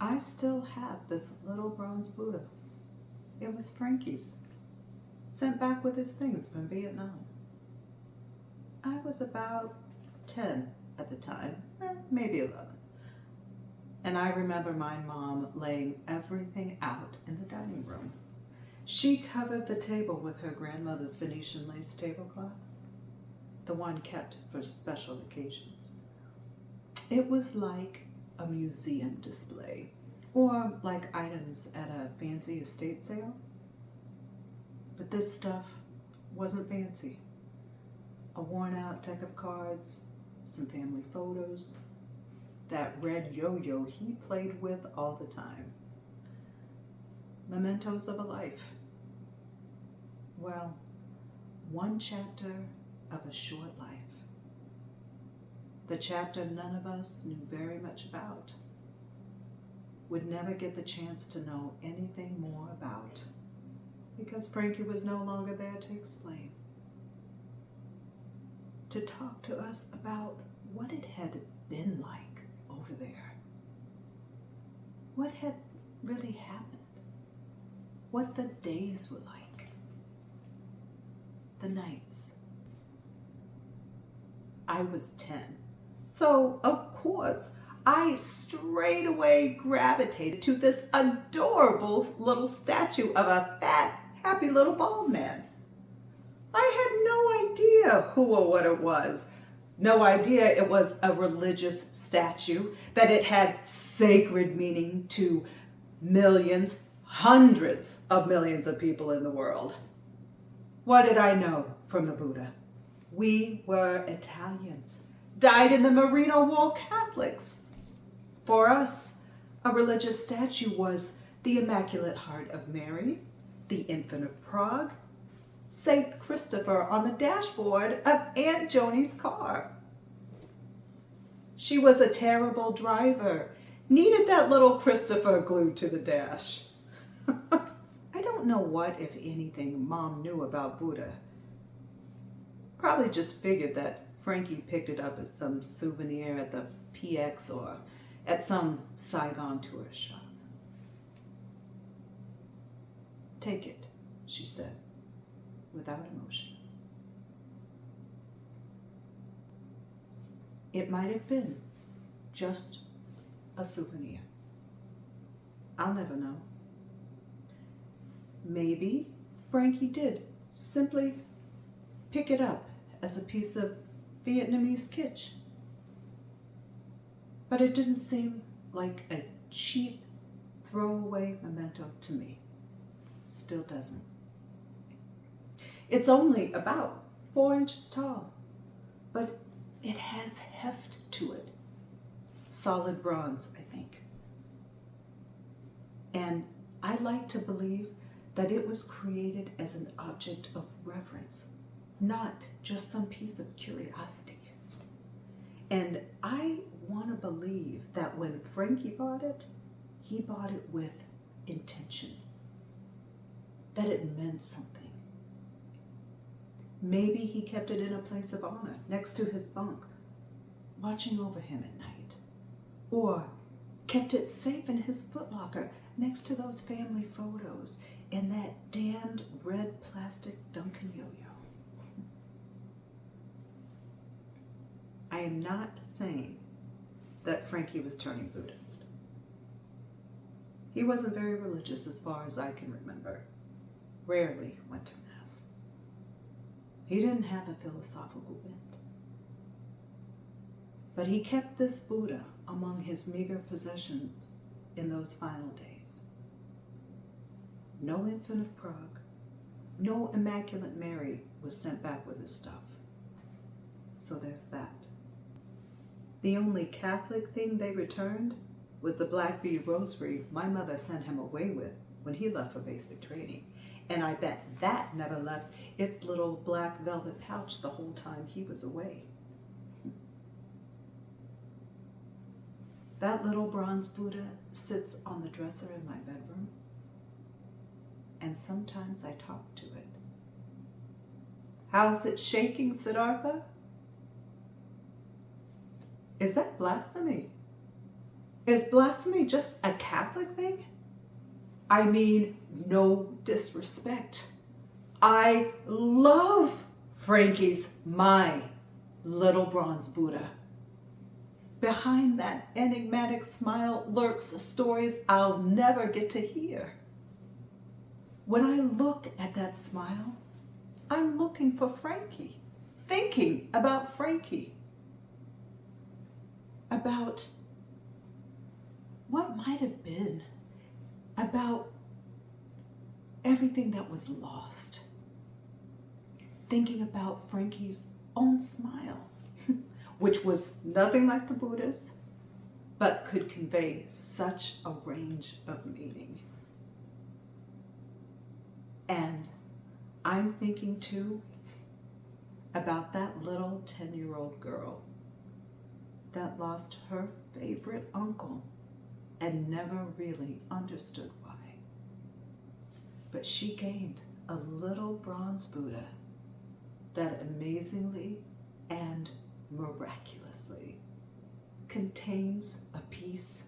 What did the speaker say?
I still have this little bronze Buddha. It was Frankie's, sent back with his things from Vietnam. I was about 10 at the time, maybe 11. And I remember my mom laying everything out in the dining room. She covered the table with her grandmother's Venetian lace tablecloth, the one kept for special occasions. It was like a museum display, or like items at a fancy estate sale. But this stuff wasn't fancy. A worn out deck of cards, some family photos, that red yo-yo he played with all the time. Mementos of a life. Well, one chapter of a short life. The chapter none of us knew very much about. Would never get the chance to know anything more about, because Frankie was no longer there to explain. To talk to us about what it had been like over there. What had really happened. What the days were like. The nights. I was 10. So, of course, I straight away gravitated to this adorable little statue of a fat, happy little bald man. I had no idea who or what it was. No idea it was a religious statue, that it had sacred meaning to millions, hundreds of millions of people in the world. What did I know from the Buddha? We were Italians, dyed-in-the-merino wool Catholics. For us, a religious statue was the Immaculate Heart of Mary, the Infant of Prague, Saint Christopher on the dashboard of Aunt Joni's car. She was a terrible driver, needed that little Christopher glued to the dash. I don't know what, if anything, Mom knew about Buddha. Probably just figured that Frankie picked it up as some souvenir at the PX or at some Saigon tourist shop. Take it, she said, without emotion. It might have been just a souvenir. I'll never know. Maybe Frankie did simply pick it up as a piece of Vietnamese kitsch. But it didn't seem like a cheap throwaway memento to me. Still doesn't. It's only about 4 inches tall, but it has heft to it. Solid bronze, I think. And I like to believe that it was created as an object of reverence, not just some piece of curiosity. And I want to believe that when Frankie bought it, he bought it with intention, that it meant something. Maybe he kept it in a place of honor next to his bunk, watching over him at night, or kept it safe in his footlocker next to those family photos in that damned red plastic Duncan yo-yo. I am not saying that Frankie was turning Buddhist. He wasn't very religious as far as I can remember. Rarely went to Mass. He didn't have a philosophical bent. But he kept this Buddha among his meager possessions in those final days. No Infant of Prague, no Immaculate Mary was sent back with his stuff. So there's that. The only Catholic thing they returned was the black bead rosary my mother sent him away with when he left for basic training. And I bet that never left its little black velvet pouch the whole time he was away. That little bronze Buddha sits on the dresser in my bedroom, and sometimes I talk to it. How's it shaking, Siddhartha? Is that blasphemy? Is blasphemy just a Catholic thing? I mean, no disrespect. I love Frankie's My Little Bronze Buddha. Behind that enigmatic smile lurks the stories I'll never get to hear. When I look at that smile, I'm looking for Frankie, thinking about Frankie, about what might have been, about everything that was lost, thinking about Frankie's own smile, which was nothing like the Buddha's, but could convey such a range of meaning. And I'm thinking too about that little 10-year-old girl that lost her favorite uncle and never really understood why. But she gained a little bronze Buddha that amazingly and miraculously contains a piece